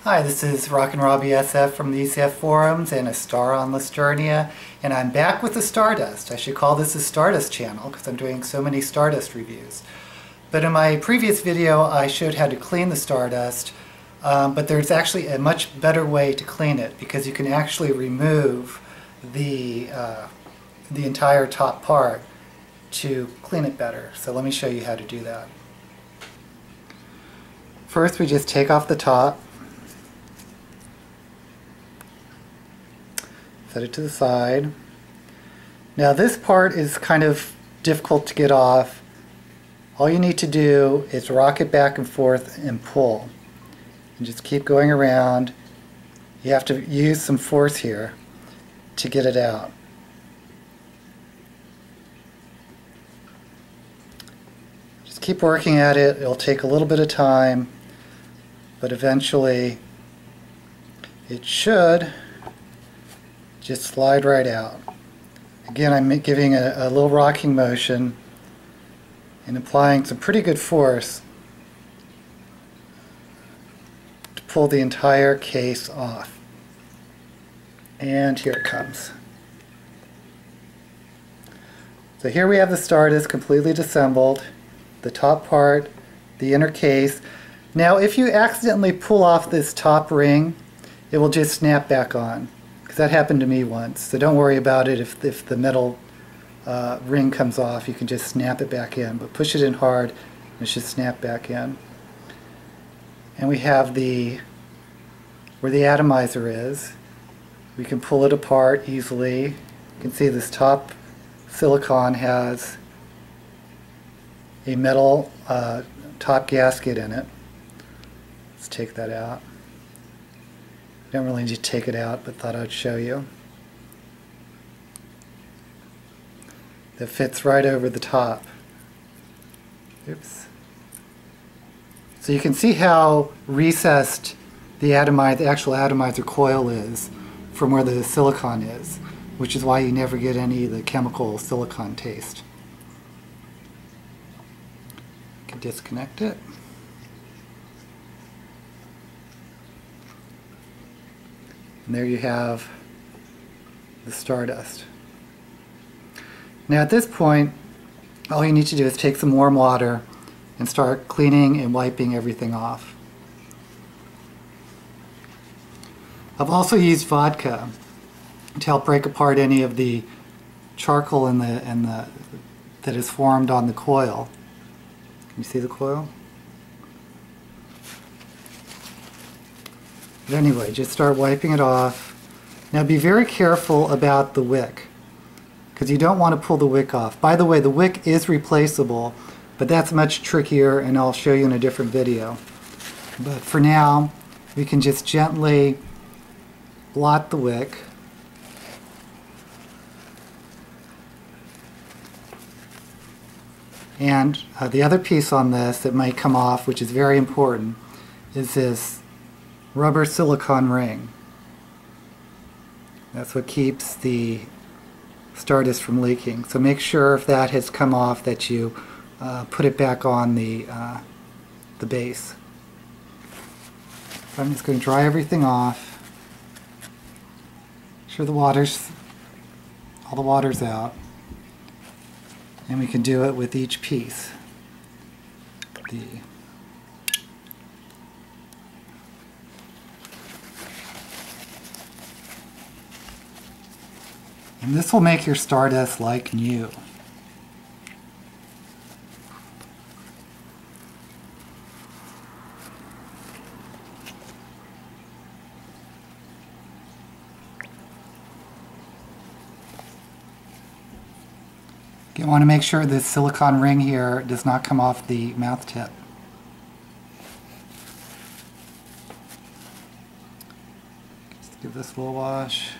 Hi, this is Rockin' Robbie SF from the ECF forums and a star on Listernia, and I'm back with the Stardust. I should call this a Stardust channel because I'm doing so many Stardust reviews. But in my previous video I showed how to clean the Stardust, but there's actually a much better way to clean it because you can actually remove the entire top part to clean it better. So let me show you how to do that. First we just take off the top. Set it to the side. Now this part is kind of difficult to get off. All you need to do is rock it back and forth and pull. And just keep going around. You have to use some force here to get it out. Just keep working at it. It'll take a little bit of time, but eventually it should just slide right out. Again, I'm giving a little rocking motion and applying some pretty good force to pull the entire case off. And here it comes. So here we have the Stardust completely disassembled, the top part, the inner case. Now if you accidentally pull off this top ring, it will just snap back on. That happened to me once, so don't worry about it if the metal ring comes off. You can just snap it back in, but push it in hard and it should snap back in. And we have where the atomizer is. We can pull it apart easily. You can see this top silicone has a metal top gasket in it. Let's take that out. Don't really need to take it out, but thought I'd show you. That fits right over the top. Oops. So you can see how recessed the actual atomizer coil is from where the silicone is, which is why you never get any of the chemical silicone taste. You can disconnect it. And there you have the Stardust. Now at this point, all you need to do is take some warm water and start cleaning and wiping everything off. I've also used vodka to help break apart any of the charcoal that is formed on the coil. Can you see the coil? But anyway, just start wiping it off. Now be very careful about the wick, because you don't want to pull the wick off. By the way, the wick is replaceable, but that's much trickier and I'll show you in a different video. But for now, we can just gently blot the wick. And the other piece on this that might come off, which is very important, is this rubber silicone ring. That's what keeps the Stardust from leaking. So make sure if that has come off that you put it back on the base. So I'm just going to dry everything off. Make sure all the water's out. And we can do it with each piece. And this will make your Stardust like new. You want to make sure this silicone ring here does not come off the mouth tip. Just give this a little wash.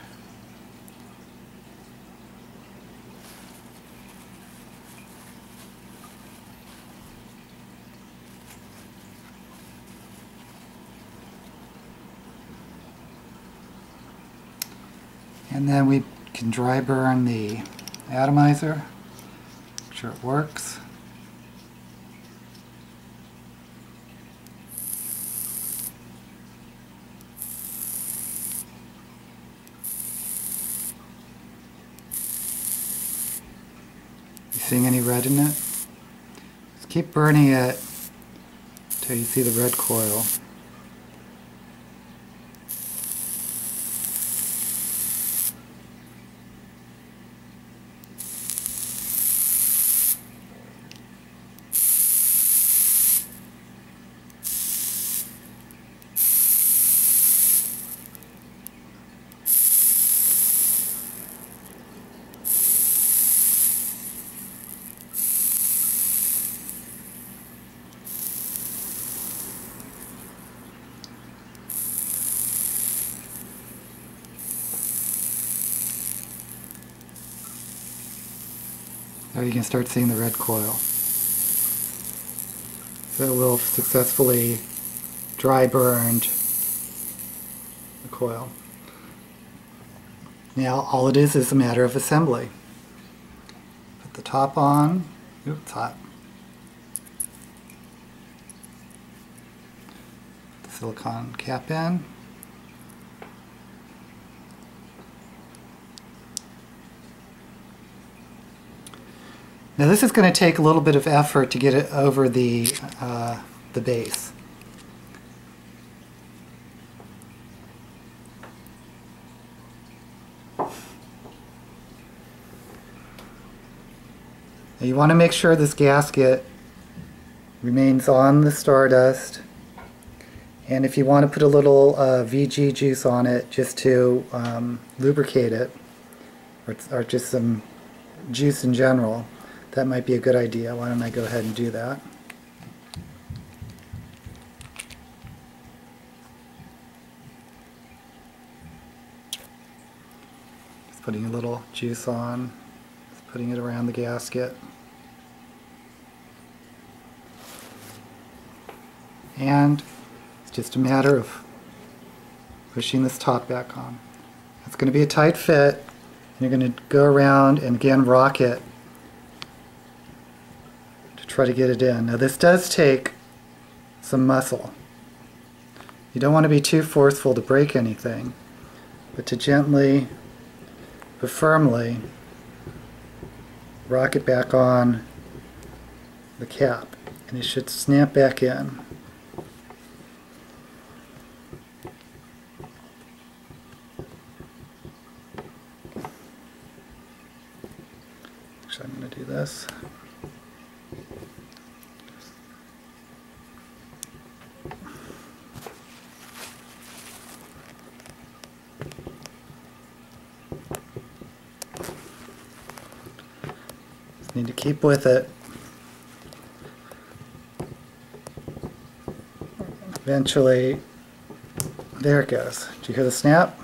And then we can dry burn the atomizer. Make sure it works. Seeing any red in it? Just keep burning it until you see the red coil. Now you can start seeing the red coil. So it will successfully dry burned the coil. Now all it is a matter of assembly. Put the top on. Oops, it's hot. Put the silicone cap in. Now this is going to take a little bit of effort to get it over the base. Now you want to make sure this gasket remains on the Stardust, and if you want to put a little VG juice on it just to lubricate it, or just some juice in general, that might be a good idea. Why don't I go ahead and do that? Just putting a little juice on, just putting it around the gasket. And it's just a matter of pushing this top back on. It's going to be a tight fit. You're going to go around and again rock it to try to get it in. Now this does take some muscle. You don't want to be too forceful to break anything, but to gently but firmly rock it back on the cap, and it should snap back in. Actually, I'm going to do this. Just need to keep with it. Eventually, there it goes. Did you hear the snap?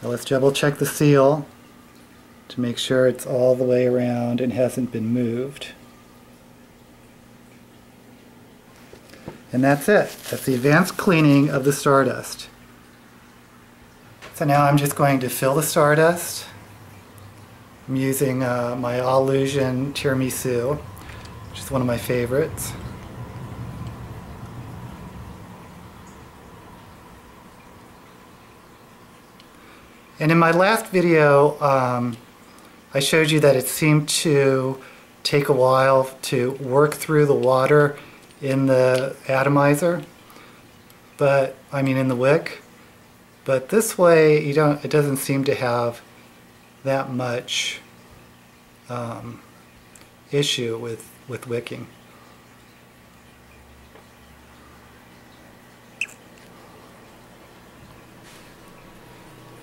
Now let's double check the seal to make sure it's all the way around and hasn't been moved. And that's it. That's the advanced cleaning of the Stardust. So now I'm just going to fill the Stardust. I'm using my All-Illusion Tiramisu, which is one of my favorites. And in my last video, I showed you that it seemed to take a while to work through the water in the atomizer, but I mean in the wick. But this way, it doesn't seem to have that much issue with wicking.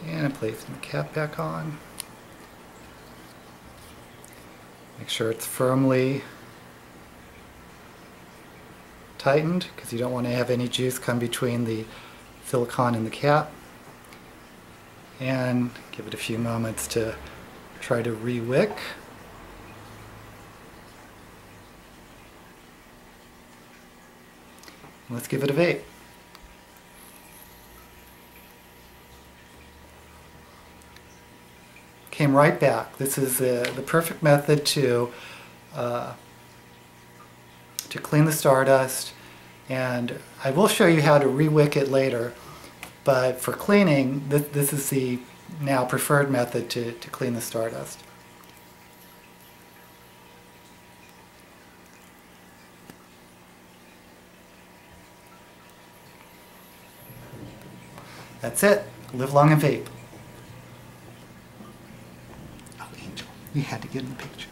And I'm placing the cap back on. Make sure it's firmly tightened, because you don't want to have any juice come between the silicone and the cap. And give it a few moments to try to re-wick. Let's give it a vape. Came right back. This is the perfect method to clean the Stardust, and I will show you how to re-wick it later, but for cleaning, this is the now preferred method to clean the Stardust. That's it. Live long and vape. Oh, Angel, you had to get in the picture.